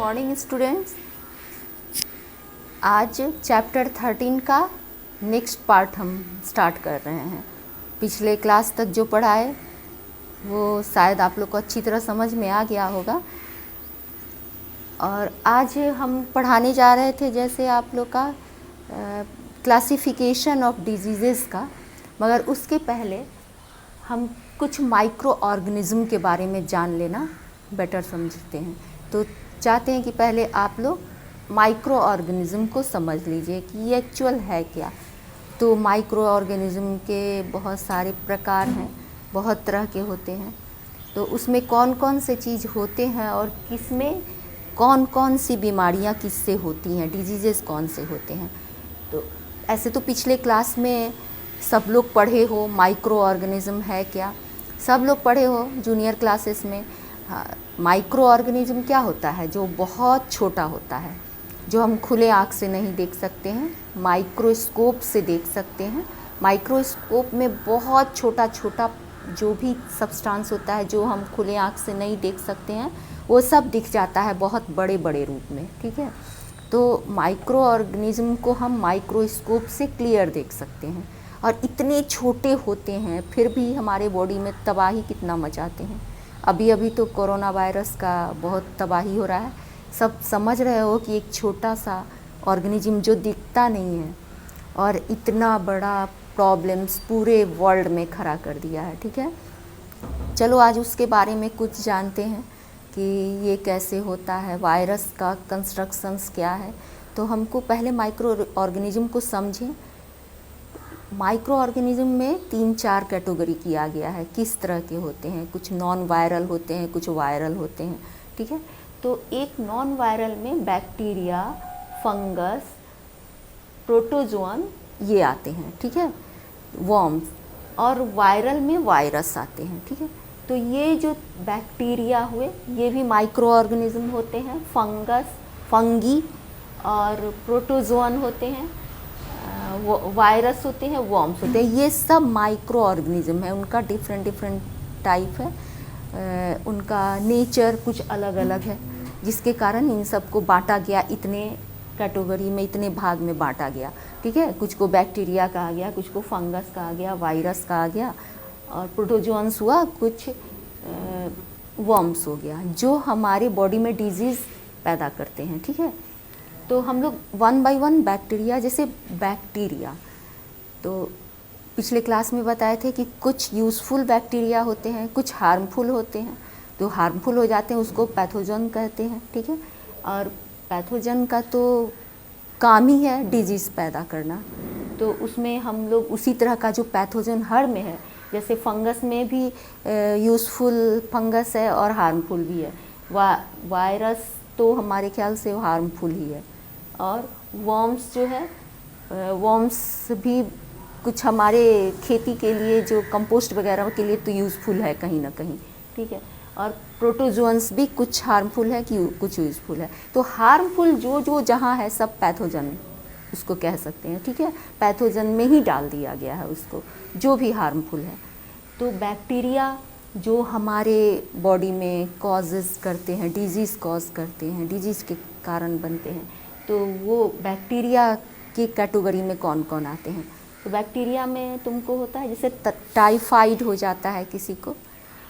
Morning students. आज chapter 13 का next part हम स्टार्ट कर रहे हैं। पिछले क्लास तक जो पढ़ा है वो शायद आप लोग को अच्छी तरह समझ में आ गया होगा। और आज हम पढ़ाने जा रहे थे जैसे आप लोग का क्लासिफिकेशन ऑफ डिजीज़ेस का, मगर उसके पहले हम कुछ माइक्रो ऑर्गेनिज्म के बारे में जान लेना बेटर समझते हैं। तो चाहते हैं कि पहले आप लोग माइक्रो ऑर्गेनिज्म को समझ लीजिए कि ये एक्चुअल है क्या। तो माइक्रो ऑर्गेनिज्म के बहुत सारे प्रकार हैं, बहुत तरह के होते हैं। तो उसमें कौन कौन से चीज़ होते हैं और किसमें कौन कौन सी बीमारियां किससे होती हैं, डिजीज़ेस कौन से होते हैं। तो ऐसे तो पिछले क्लास में सब लोग पढ़े हो माइक्रो ऑर्गेनिज्म है क्या, सब लोग पढ़े हो जूनियर क्लासेस में। माइक्रो ऑर्गेनिज्म क्या होता है? जो बहुत छोटा होता है, जो हम खुले आँख से नहीं देख सकते हैं, माइक्रोस्कोप से देख सकते हैं। माइक्रोस्कोप में बहुत छोटा छोटा जो भी सब्सटेंस होता है जो हम खुले आँख से नहीं देख सकते हैं, वो सब दिख जाता है बहुत बड़े बड़े रूप में। ठीक है, तो माइक्रो ऑर्गेनिज्म को हम माइक्रोस्कोप से क्लियर देख सकते हैं। और इतने छोटे होते हैं फिर भी हमारे बॉडी में तबाही कितना मचाते हैं। अभी अभी तो कोरोना वायरस का बहुत तबाही हो रहा है। सब समझ रहे हो कि एक छोटा सा ऑर्गेनिज्म जो दिखता नहीं है और इतना बड़ा प्रॉब्लम्स पूरे वर्ल्ड में खड़ा कर दिया है। ठीक है, चलो आज उसके बारे में कुछ जानते हैं कि ये कैसे होता है, वायरस का कंस्ट्रक्शंस क्या है। तो हमको पहले माइक्रो ऑर्गेनिज्म को समझें। माइक्रो ऑर्गेनिज्म में 3-4 कैटेगरी किया गया है, किस तरह के होते हैं। कुछ नॉन वायरल होते हैं, कुछ वायरल होते हैं। ठीक है, तो एक नॉन वायरल में बैक्टीरिया, फंगस, प्रोटोजोअन ये आते हैं। ठीक है, वर्म्स। और वायरल में वायरस आते हैं। ठीक है, तो ये जो बैक्टीरिया हुए ये भी माइक्रो ऑर्गेनिज्म होते हैं। फंगस, फंगी और प्रोटोजोअन होते हैं, वायरस होते हैं, वर्म्स होते हैं। ये सब माइक्रो ऑर्गेनिज्म है। उनका डिफरेंट डिफरेंट टाइप है, उनका नेचर कुछ अलग अलग है, जिसके कारण इन सबको बांटा गया, इतने कैटेगरी में, इतने भाग में बांटा गया। ठीक है, कुछ को बैक्टीरिया कहा गया, कुछ को फंगस कहा गया, वायरस कहा गया, और प्रोटोजोअन्स हुआ, कुछ वर्म्स हो गया, जो हमारे बॉडी में डिजीज़ पैदा करते हैं। ठीक है, तो हम लोग 1 बाय 1 बैक्टीरिया, जैसे बैक्टीरिया तो पिछले क्लास में बताए थे कि कुछ यूज़फुल बैक्टीरिया होते हैं, कुछ हार्मफुल होते हैं। तो हार्मफुल हो जाते हैं उसको पैथोजन कहते हैं। ठीक है, और पैथोजन का तो काम ही है डिजीज़ पैदा करना। तो उसमें हम लोग उसी तरह का जो पैथोजन हर में है, जैसे फंगस में भी यूज़फुल फंगस है और हार्मफुल भी है। वायरस तो हमारे ख्याल से हार्मफुल ही है। और वर्म्स जो है, वर्म्स भी कुछ हमारे खेती के लिए, जो कंपोस्ट वगैरह के लिए तो यूज़फुल है कहीं ना कहीं। ठीक है, और प्रोटोजोअन्स भी कुछ हार्मफुल है कि कुछ यूज़फुल है। तो हार्मफुल जो जो जहाँ है सब पैथोजन उसको कह सकते हैं। ठीक है, पैथोजन में ही डाल दिया गया है उसको, जो भी हार्मफुल है। तो बैक्टीरिया जो हमारे बॉडी में कॉजेज़ करते हैं, डिजीज़ कॉज करते हैं, डिजीज़ के कारण बनते हैं, तो वो बैक्टीरिया की कैटेगरी में कौन कौन आते हैं। तो बैक्टीरिया में तुमको होता है जैसे टाइफाइड हो जाता है किसी को,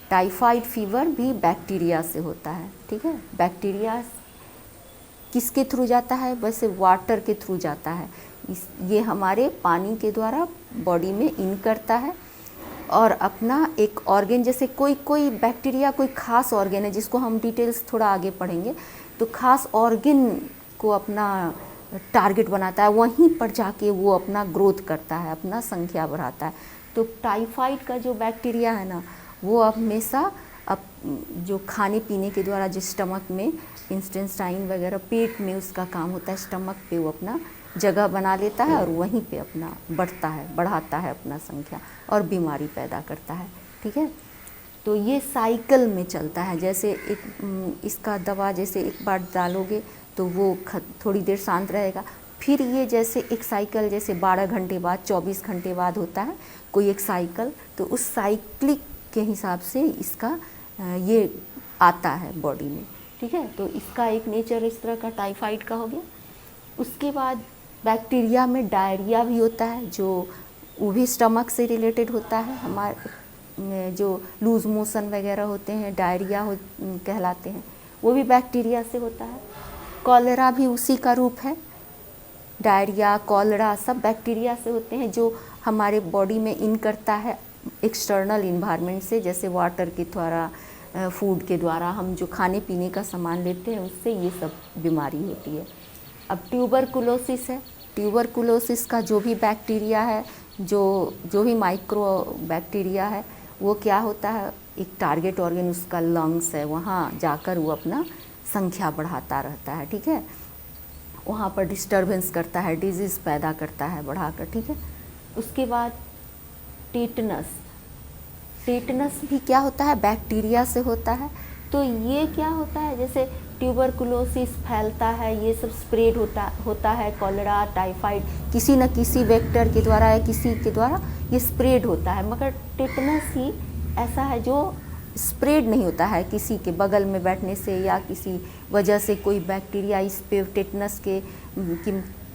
टाइफाइड फीवर भी बैक्टीरिया से होता है। ठीक है, बैक्टीरिया किसके थ्रू जाता है? वैसे वाटर के थ्रू जाता है। ये हमारे पानी के द्वारा बॉडी में इन करता है और अपना एक ऑर्गेन, जैसे कोई बैक्टीरिया कोई खास ऑर्गेन है, जिसको हम डिटेल्स थोड़ा आगे पढ़ेंगे, तो खास ऑर्गेन को अपना टारगेट बनाता है, वहीं पर जाके वो अपना ग्रोथ करता है, अपना संख्या बढ़ाता है। तो टाइफाइड का जो बैक्टीरिया है ना, वो हमेशा जो खाने पीने के द्वारा जो स्टमक में इंटेस्टाइन वगैरह, पेट में उसका काम होता है, स्टमक पे वो अपना जगह बना लेता है और वहीं पे अपना बढ़ाता है अपना संख्या और बीमारी पैदा करता है। ठीक है, तो ये साइकिल में चलता है। जैसे एक इसका दवा जैसे एक बार डालोगे तो वो थोड़ी देर शांत रहेगा, फिर ये जैसे एक साइकिल, जैसे 12 घंटे बाद, 24 घंटे बाद होता है कोई एक साइकिल, तो उस साइक्लिक के हिसाब से इसका ये आता है बॉडी में। ठीक है। तो इसका एक नेचर इस तरह का टाइफाइड का हो गया। उसके बाद बैक्टीरिया में डायरिया भी होता है, जो वो भी स्टमक से रिलेटेड होता है। हमारे जो लूज़ मोशन वगैरह होते हैं डायरिया कहलाते हैं, वो भी बैक्टीरिया से होता है। कॉलेरा भी उसी का रूप है। डायरिया, कॉलेरा सब बैक्टीरिया से होते हैं, जो हमारे बॉडी में इन करता है एक्सटर्नल इन्वायरमेंट से, जैसे वाटर के द्वारा, फूड के द्वारा, हम जो खाने पीने का सामान लेते हैं उससे ये सब बीमारी होती है। अब ट्यूबरकुलोसिस है। ट्यूबरकुलोसिस का जो भी बैक्टीरिया है, जो भी माइक्रो बैक्टीरिया है, वो क्या होता है, एक टारगेट ऑर्गन उसका लंग्स है, वहाँ जाकर वो अपना संख्या बढ़ाता रहता है, ठीक है। वहाँ पर डिस्टरबेंस करता है, डिजीज़ पैदा करता है बढ़ाकर, ठीक है। उसके बाद टेटनस। टेटनस भी क्या होता है, बैक्टीरिया से होता है। तो ये क्या होता है, जैसे ट्यूबरकुलोसिस फैलता है, ये सब स्प्रेड होता है, कॉलेरा, टाइफाइड किसी न किसी वेक्टर के द्वारा या किसी के द्वारा ये स्प्रेड होता है। मगर टेटनस ही ऐसा है जो स्प्रेड नहीं होता है किसी के बगल में बैठने से या किसी वजह से कोई बैक्टीरिया इस पे टेटनस के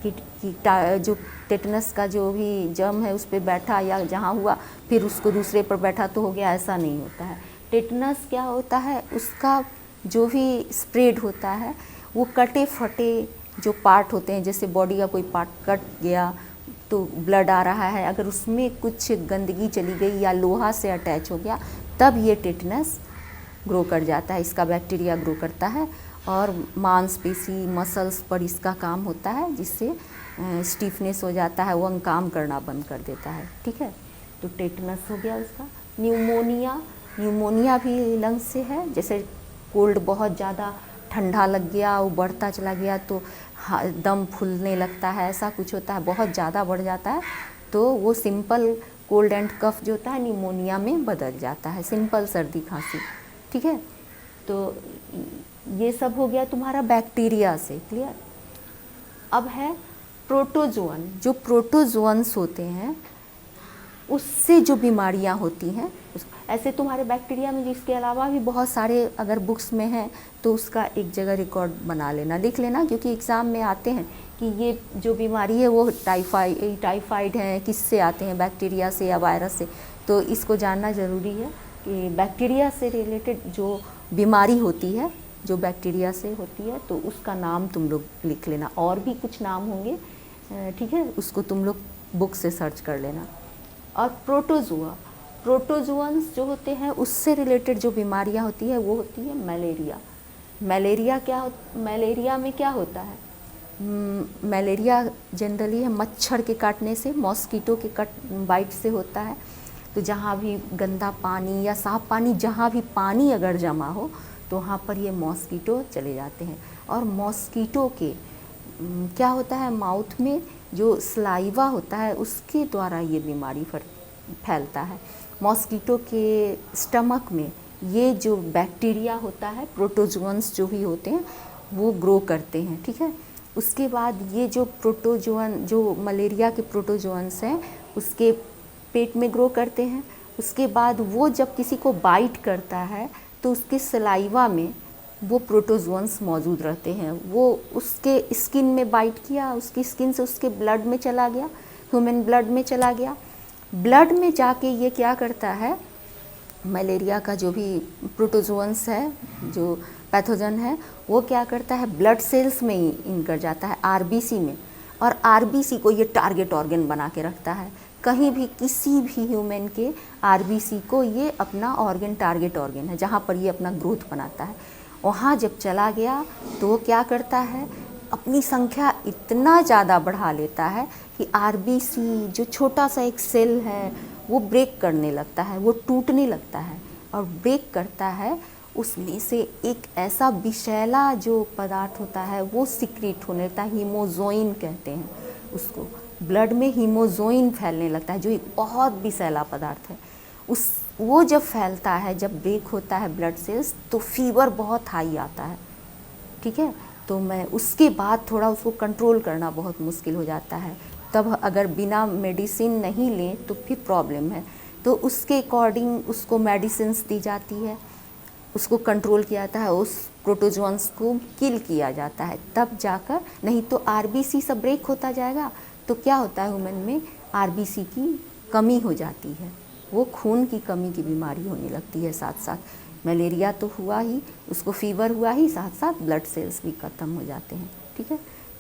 जो टेटनस का जो भी जर्म है उस पर बैठा या जहाँ हुआ फिर उसको दूसरे पर बैठा तो हो गया, ऐसा नहीं होता है। टेटनस क्या होता है, उसका जो भी स्प्रेड होता है वो कटे फटे जो पार्ट होते हैं, जैसे बॉडी का कोई पार्ट कट गया तो ब्लड आ रहा है, अगर उसमें कुछ गंदगी चली गई या लोहा से अटैच हो गया तब ये टेटनस ग्रो कर जाता है, इसका बैक्टीरिया ग्रो करता है और मांसपेशी मसल्स पर इसका काम होता है, जिससे स्टिफनेस हो जाता है, वो काम करना बंद कर देता है, ठीक है। तो टेटनस हो गया उसका। न्यूमोनिया भी लंग्स से है, जैसे कोल्ड बहुत ज़्यादा ठंडा लग गया, वो बढ़ता चला गया तो दम फूलने लगता है, ऐसा कुछ होता है, बहुत ज़्यादा बढ़ जाता है तो वो सिंपल कोल्ड एंड कफ जो होता है न्यूमोनिया में बदल जाता है, सिंपल सर्दी खांसी, ठीक है। तो ये सब हो गया तुम्हारा बैक्टीरिया से, क्लियर। अब है प्रोटोजोअन। जो प्रोटोजोअन्स होते हैं उससे जो बीमारियां होती हैं, ऐसे तुम्हारे बैक्टीरिया में जिसके अलावा भी बहुत सारे अगर बुक्स में हैं तो उसका एक जगह रिकॉर्ड बना लेना, लिख लेना, क्योंकि एग्ज़ाम में आते हैं कि ये जो बीमारी है वो टाइफाइड है, किससे आते हैं, बैक्टीरिया से या वायरस से। तो इसको जानना ज़रूरी है कि बैक्टीरिया से रिलेटेड जो बीमारी होती है जो बैक्टीरिया से होती है तो उसका नाम तुम लोग लिख लेना, और भी कुछ नाम होंगे, ठीक है, उसको तुम लोग बुक से सर्च कर लेना। और प्रोटोजोअन्स जो होते हैं उससे रिलेटेड जो बीमारियां होती है वो होती है मलेरिया। मलेरिया में क्या होता है, मलेरिया जनरली है मच्छर के काटने से, मॉस्किटो के बाइट से होता है। तो जहाँ भी गंदा पानी या साफ पानी, जहाँ भी पानी अगर जमा हो तो वहाँ पर ये मॉस्किटो चले जाते हैं। और मॉस्किटो के क्या होता है, माउथ में जो स्लाइवा होता है उसके द्वारा ये बीमारी फैलता है। मॉस्किटो के स्टमक में ये जो बैक्टीरिया होता है, प्रोटोजोअन्स जो भी होते हैं वो ग्रो करते हैं, ठीक है। उसके बाद ये जो प्रोटोजोअन, जो मलेरिया के प्रोटोजोअन्स हैं उसके पेट में ग्रो करते हैं। उसके बाद वो जब किसी को बाइट करता है तो उसके सलाइवा में वो प्रोटोजोअन्स मौजूद रहते हैं, वो उसके स्किन में बाइट किया, उसकी स्किन से उसके ब्लड में चला गया, ह्यूमन ब्लड में चला गया। ब्लड में जाके ये क्या करता है, मलेरिया का जो भी प्रोटोजोअन्स है, जो पैथोजन है, वो क्या करता है, ब्लड सेल्स में ही इन कर जाता है, आरबीसी में। और आरबीसी को ये टारगेट ऑर्गन बना के रखता है, कहीं भी किसी भी ह्यूमन के आरबीसी को ये अपना ऑर्गन टारगेट ऑर्गन है, जहाँ पर ये अपना ग्रोथ बनाता है। वहाँ जब चला गया तो वो क्या करता है, अपनी संख्या इतना ज़्यादा बढ़ा लेता है कि आरबीसी जो छोटा सा एक सेल है वो ब्रेक करने लगता है, वो टूटने लगता है और ब्रेक करता है। उसमें से एक ऐसा विषैला जो पदार्थ होता है वो सिक्रीट होने लगता है, हीमोजोइन कहते हैं उसको। ब्लड में हीमोजोइन फैलने लगता है जो एक बहुत विषैला पदार्थ है। वो जब फैलता है, जब ब्रेक होता है ब्लड सेल्स, तो फीवर बहुत हाई आता है, ठीक है। तो मैं उसके बाद थोड़ा उसको कंट्रोल करना बहुत मुश्किल हो जाता है, तब अगर बिना मेडिसिन नहीं लें तो फिर प्रॉब्लम है। तो उसके अकॉर्डिंग उसको मेडिसिन्स दी जाती है, उसको कंट्रोल किया जाता है, उस प्रोटोजोन्स को किल किया जाता है, तब जाकर, नहीं तो आरबीसी सब ब्रेक होता जाएगा तो क्या होता है, ह्यूमन में आरबीसी की कमी हो जाती है, वो खून की कमी की बीमारी होने लगती है। साथ साथ मलेरिया तो हुआ ही, उसको फीवर हुआ ही, साथ साथ ब्लड सेल्स भी ख़त्म हो जाते हैं। ठीक है,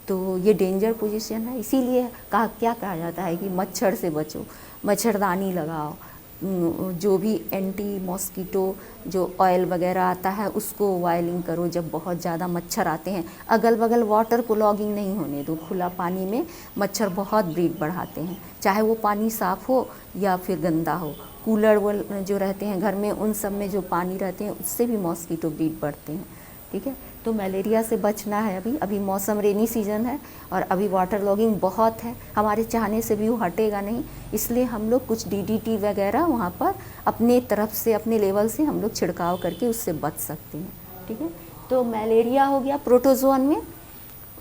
तो ये डेंजर पोजीशन है। इसीलिए क्या कहा जाता है कि मच्छर से बचो, मच्छरदानी लगाओ, जो भी एंटी मॉस्किटो जो ऑयल वगैरह आता है उसको ऑयलिंग करो जब बहुत ज़्यादा मच्छर आते हैं। अगल बगल वाटर को लॉगिंग नहीं होने दो, खुला पानी में मच्छर बहुत ब्रीड बढ़ाते हैं, चाहे वो पानी साफ़ हो या फिर गंदा हो। कूलर जो रहते हैं घर में, उन सब में जो पानी रहते हैं उससे भी मॉस्किटो ब्रीड बढ़ते हैं। ठीक है, तो मलेरिया से बचना है। अभी मौसम रेनी सीजन है और अभी वाटर लॉगिंग बहुत है, हमारे चाहने से भी वो हटेगा नहीं, इसलिए हम लोग कुछ डीडीटी वगैरह वहाँ पर अपने तरफ से, अपने लेवल से हम लोग छिड़काव करके उससे बच सकते हैं। ठीक है, तो मलेरिया हो गया प्रोटोजोन में।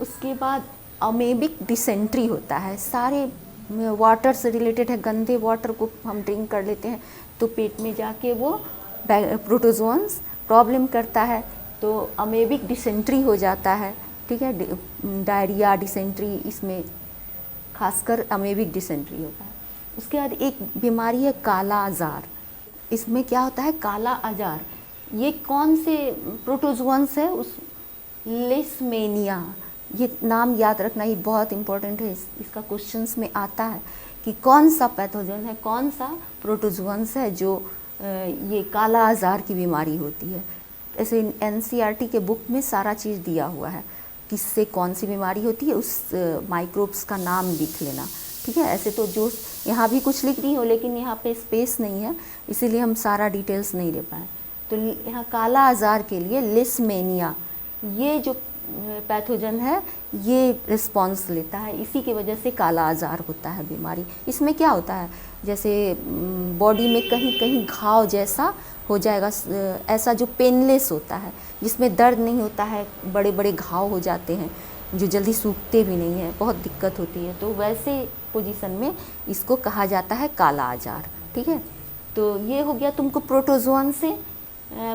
उसके बाद अमेबिक डिसेंट्री होता है, सारे वाटर से रिलेटेड है, गंदे वाटर को हम ड्रिंक कर लेते हैं तो पेट में जाके वो प्रोटोजोन्स प्रॉब्लम करता है, तो अमेबिक डिसेंट्री हो जाता है। ठीक है, डायरिया, डिसेंट्री, इसमें खासकर अमेबिक डिसेंट्री होता है। उसके बाद एक बीमारी है काला आजार। इसमें क्या होता है, काला आजार, ये कौन से प्रोटोजोन्स है, उस लेशमेनिया, ये नाम याद रखना, ये बहुत इंपॉर्टेंट है, इसका क्वेश्चंस में आता है कि कौन सा पैथोजन है, कौन सा प्रोटोजोन्स है जो ये काला आजार की बीमारी होती है। ऐसे एनसीईआरटी के बुक में सारा चीज़ दिया हुआ है, किससे कौन सी बीमारी होती है, उस माइक्रोब्स का नाम लिख लेना। ठीक है, ऐसे तो जो यहाँ भी कुछ लिख दी हो लेकिन यहाँ पे स्पेस नहीं है, इसीलिए हम सारा डिटेल्स नहीं ले पाए। तो यहाँ काला आजार के लिए लिस्मेनिया, ये जो पैथोजन है ये रिस्पॉन्स लेता है, इसी की वजह से काला आजार होता है बीमारी। इसमें क्या होता है, जैसे बॉडी में कहीं कहीं घाव जैसा हो जाएगा, ऐसा जो पेनलेस होता है, जिसमें दर्द नहीं होता है, बड़े बड़े घाव हो जाते हैं जो जल्दी सूखते भी नहीं हैं, बहुत दिक्कत होती है, तो वैसे पोजीशन में इसको कहा जाता है काला आजार। ठीक है, तो ये हो गया तुमको प्रोटोजोन से,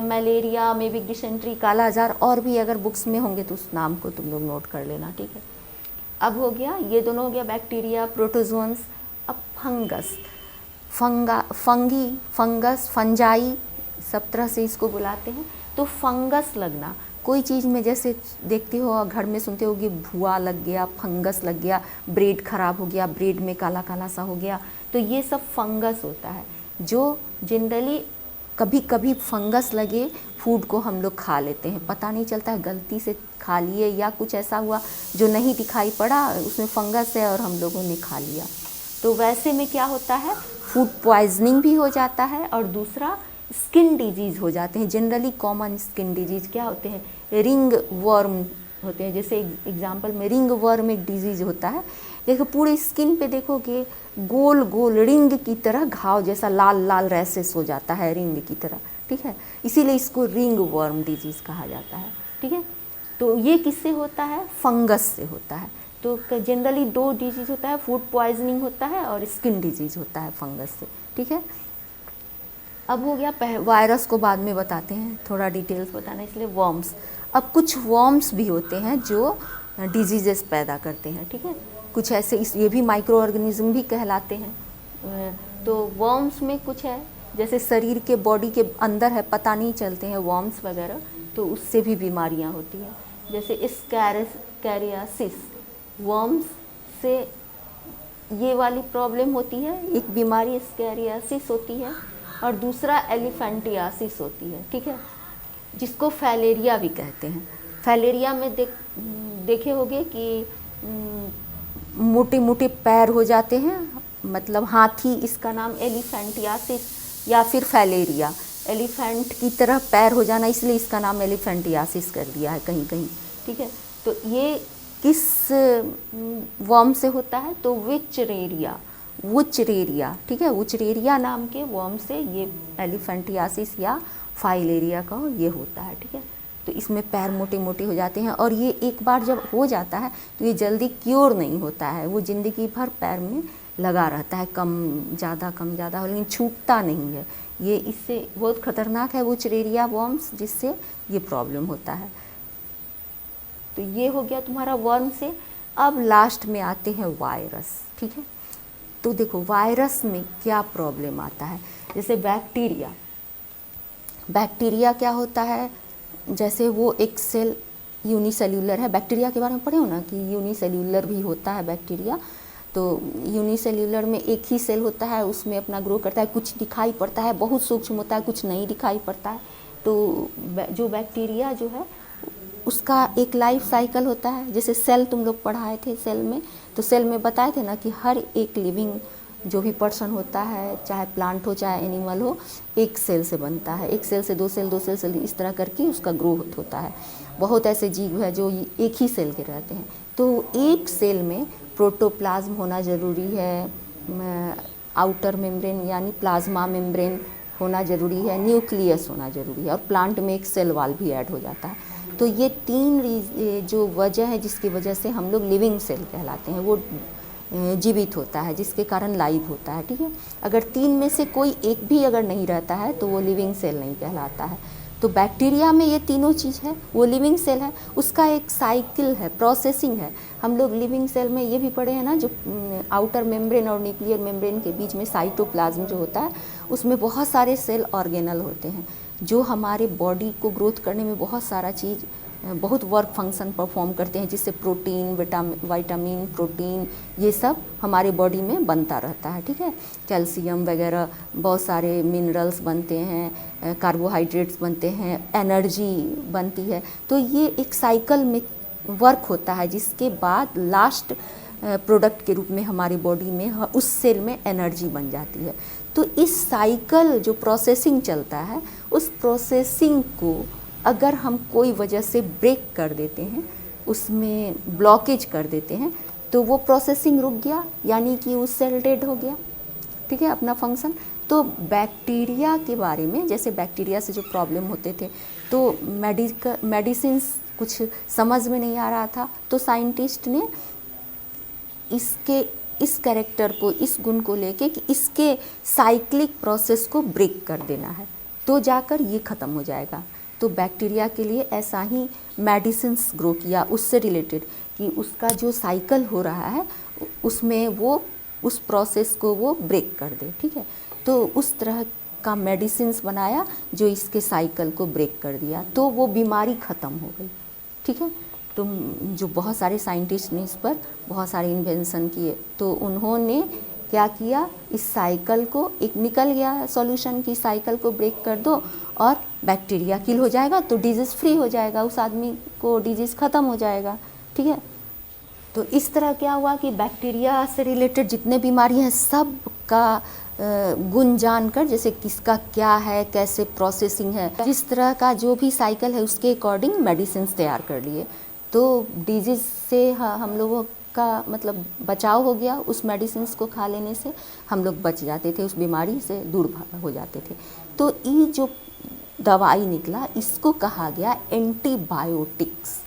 मलेरिया, अमेबिक डिसेंट्री, काला आजार, और भी अगर बुक्स में होंगे तो उस नाम को तुम लोग नोट कर लेना। ठीक है, अब हो गया, ये दोनों हो गया बैक्टीरिया, प्रोटोजोन्स। अब फंगस, फंगस, फंजाई, सब तरह से इसको बुलाते हैं। तो फंगस लगना, कोई चीज़ में, जैसे देखते हो घर में सुनते हो कि भुआ लग गया, फंगस लग गया, ब्रेड ख़राब हो गया, ब्रेड में काला काला सा हो गया, तो ये सब फंगस होता है। जो जनरली कभी कभी फंगस लगे फूड को हम लोग खा लेते हैं, पता नहीं चलता है, गलती से खा लिए या कुछ ऐसा हुआ जो नहीं दिखाई पड़ा, उसमें फंगस है और हम लोगों ने खा लिया, तो वैसे में क्या होता है, फूड पॉइजनिंग भी हो जाता है और दूसरा स्किन डिजीज़ हो जाते हैं। जनरली कॉमन स्किन डिजीज़ क्या होते हैं, रिंग वर्म होते हैं, जैसे एग्जांपल में रिंग वर्म एक डिजीज़ होता है, देखो पूरे स्किन पे देखोगे गोल गोल रिंग की तरह घाव जैसा लाल लाल रैसेस हो जाता है रिंग की तरह। ठीक है, इसीलिए इसको रिंग वर्म डिजीज़ कहा जाता है। ठीक है, तो ये किससे होता है, फंगस से होता है। तो जनरली दो डिजीज़ होता है, फूड पॉइजनिंग होता है और स्किन डिजीज़ होता है फंगस से। ठीक है, अब हो गया, वायरस को बाद में बताते हैं, थोड़ा डिटेल्स बताना, इसलिए वर्म्स। अब कुछ वर्म्स भी होते हैं जो डिजीजेस पैदा करते हैं। ठीक है, कुछ ऐसे, ये भी माइक्रो ऑर्गेनिज्म भी कहलाते हैं। तो वर्म्स में कुछ है, जैसे शरीर के बॉडी के अंदर है, पता नहीं चलते हैं वर्म्स वगैरह, तो उससे भी बीमारियां होती हैं, जैसे स्कैरियासिस, वर्म्स से ये वाली प्रॉब्लम होती है, एक बीमारी स्कैरियासिस होती है, और दूसरा एलिफेंटियासिस होती है। ठीक है, जिसको फैलेरिया भी कहते हैं। फैलेरिया में देखे होंगे कि मोटे मोटे पैर हो जाते हैं, मतलब हाथी, इसका नाम एलिफेंटियासिस या फिर फैलेरिया, एलिफेंट की तरह पैर हो जाना, इसलिए इसका नाम एलिफेंटियासिस कर दिया है कहीं कहीं। ठीक है, तो ये किस वर्म से होता है, तो वुचरेरिया। ठीक है, वुचरेरिया नाम के वर्म से ये एलिफेंटियासिस या फाइलेरिया का ये होता है। ठीक है, तो इसमें पैर मोटे मोटे हो जाते हैं और ये एक बार जब हो जाता है तो ये जल्दी क्योर नहीं होता है, वो ज़िंदगी भर पैर में लगा रहता है, कम ज़्यादा हो, लेकिन छूटता नहीं है। ये इससे बहुत ख़तरनाक है वो चिरेरिया वर्म्स, जिससे ये प्रॉब्लम होता है। तो ये हो गया तुम्हारा वर्म से। अब लास्ट में आते हैं वायरस, ठीक है। तो देखो वायरस में क्या प्रॉब्लम आता है। जैसे बैक्टीरिया क्या होता है, जैसे वो एक सेल यूनिसेल्यूलर है। बैक्टीरिया के बारे में पढ़े हो ना कि यूनिसेल्यूलर भी होता है बैक्टीरिया। तो यूनिसेल्यूलर में एक ही सेल होता है, उसमें अपना ग्रो करता है, कुछ दिखाई पड़ता है, बहुत सूक्ष्म होता है, कुछ नहीं दिखाई पड़ता है। तो जो बैक्टीरिया जो है उसका एक लाइफ साइकिल होता है। जैसे सेल तुम लोग पढ़ाए थे सेल में, तो सेल में बताए थे ना कि हर एक लिविंग जो भी पर्सन होता है, चाहे प्लांट हो चाहे एनिमल हो, एक सेल से बनता है। एक सेल से 2 सेल, 2 सेल से इस तरह करके उसका ग्रोथ होता है। बहुत ऐसे जीव है जो एक ही सेल के रहते हैं। तो एक सेल में प्रोटोप्लाज्म होना ज़रूरी है, आउटर मेम्ब्रेन यानी प्लाज्मा मेम्ब्रेन होना ज़रूरी है, न्यूक्लियस होना ज़रूरी है, और प्लांट में एक सेल वॉल भी ऐड हो जाता है। तो ये 3 जो वजह है जिसकी वजह से हम लोग लिविंग सेल कहलाते हैं, वो जीवित होता है, जिसके कारण लाइव होता है, ठीक है। अगर 3 में से कोई एक भी अगर नहीं रहता है तो वो लिविंग सेल नहीं कहलाता है। तो बैक्टीरिया में ये तीनों चीज़ है, वो लिविंग सेल है, उसका एक साइकिल है, प्रोसेसिंग है। हम लोग लिविंग सेल में ये भी पढ़े हैं ना, जो आउटर मेम्ब्रेन और न्यूक्लियर मेम्ब्रेन के बीच में साइटोप्लाज्म जो होता है, उसमें बहुत सारे सेल ऑर्गेनल होते हैं जो हमारे बॉडी को ग्रोथ करने में बहुत वर्क फंक्शन परफॉर्म करते हैं, जिससे प्रोटीन, विटामिन, प्रोटीन ये सब हमारे बॉडी में बनता रहता है, ठीक है। कैल्शियम वगैरह बहुत सारे मिनरल्स बनते हैं, कार्बोहाइड्रेट्स बनते हैं, एनर्जी बनती है। तो ये एक साइकिल में वर्क होता है, जिसके बाद लास्ट प्रोडक्ट के रूप में हमारी बॉडी में उस सेल में एनर्जी बन जाती है। तो इस साइकिल जो प्रोसेसिंग चलता है, उस प्रोसेसिंग को अगर हम कोई वजह से ब्रेक कर देते हैं, उसमें ब्लॉकेज कर देते हैं, तो वो प्रोसेसिंग रुक गया, यानी कि उस सेल डेड हो गया, ठीक है, अपना फंक्शन। तो बैक्टीरिया के बारे में, जैसे बैक्टीरिया से जो प्रॉब्लम होते थे, तो मेडिसिन्स कुछ समझ में नहीं आ रहा था, तो साइंटिस्ट ने इस कैरेक्टर को, इस गुण को लेके कि इसके साइक्लिक प्रोसेस को ब्रेक कर देना है, तो जाकर ये ख़त्म हो जाएगा। तो बैक्टीरिया के लिए ऐसा ही मेडिसिन्स ग्रो किया उससे रिलेटेड, कि उसका जो साइकिल हो रहा है उसमें वो उस प्रोसेस को वो ब्रेक कर दे, ठीक है। तो उस तरह का मेडिसिन्स बनाया जो इसके साइकिल को ब्रेक कर दिया, तो वो बीमारी ख़त्म हो गई, ठीक है। तो जो बहुत सारे साइंटिस्ट ने इस पर बहुत सारे इन्वेंशन किए, तो उन्होंने क्या किया, इस साइकिल को, एक निकल गया सॉल्यूशन की साइकिल को ब्रेक कर दो और बैक्टीरिया किल हो जाएगा, तो डिजीज़ फ्री हो जाएगा, उस आदमी को डिजीज़ ख़त्म हो जाएगा, ठीक है। तो इस तरह क्या हुआ कि बैक्टीरिया से रिलेटेड जितने बीमारी हैं सब का गुण जानकर, जैसे किसका क्या है, कैसे प्रोसेसिंग है, जिस तरह का जो भी साइकिल है उसके अकॉर्डिंग मेडिसिन तैयार कर लिए। तो डिजीज़ से हम लोगों का मतलब बचाव हो गया, उस मेडिसिन को खा लेने से हम लोग बच जाते थे, उस बीमारी से दूर हो जाते थे। तो ये जो दवाई निकला, इसको कहा गया एंटीबायोटिक्स,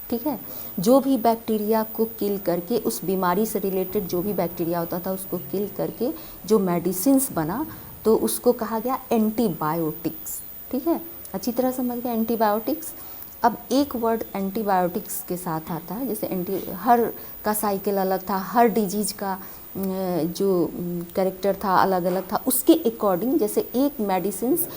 ठीक है। जो भी बैक्टीरिया को किल करके, उस बीमारी से रिलेटेड जो भी बैक्टीरिया होता था उसको किल करके जो मेडिसिन्स बना, तो उसको कहा गया एंटीबायोटिक्स, ठीक है। अच्छी तरह समझ गया एंटीबायोटिक्स। अब एक वर्ड एंटीबायोटिक्स के साथ आता है, जैसे हर का साइकिल अलग था, हर डिजीज़ का जो कैरेक्टर था अलग अलग था, उसके अकॉर्डिंग जैसे एक मेडिसिन्स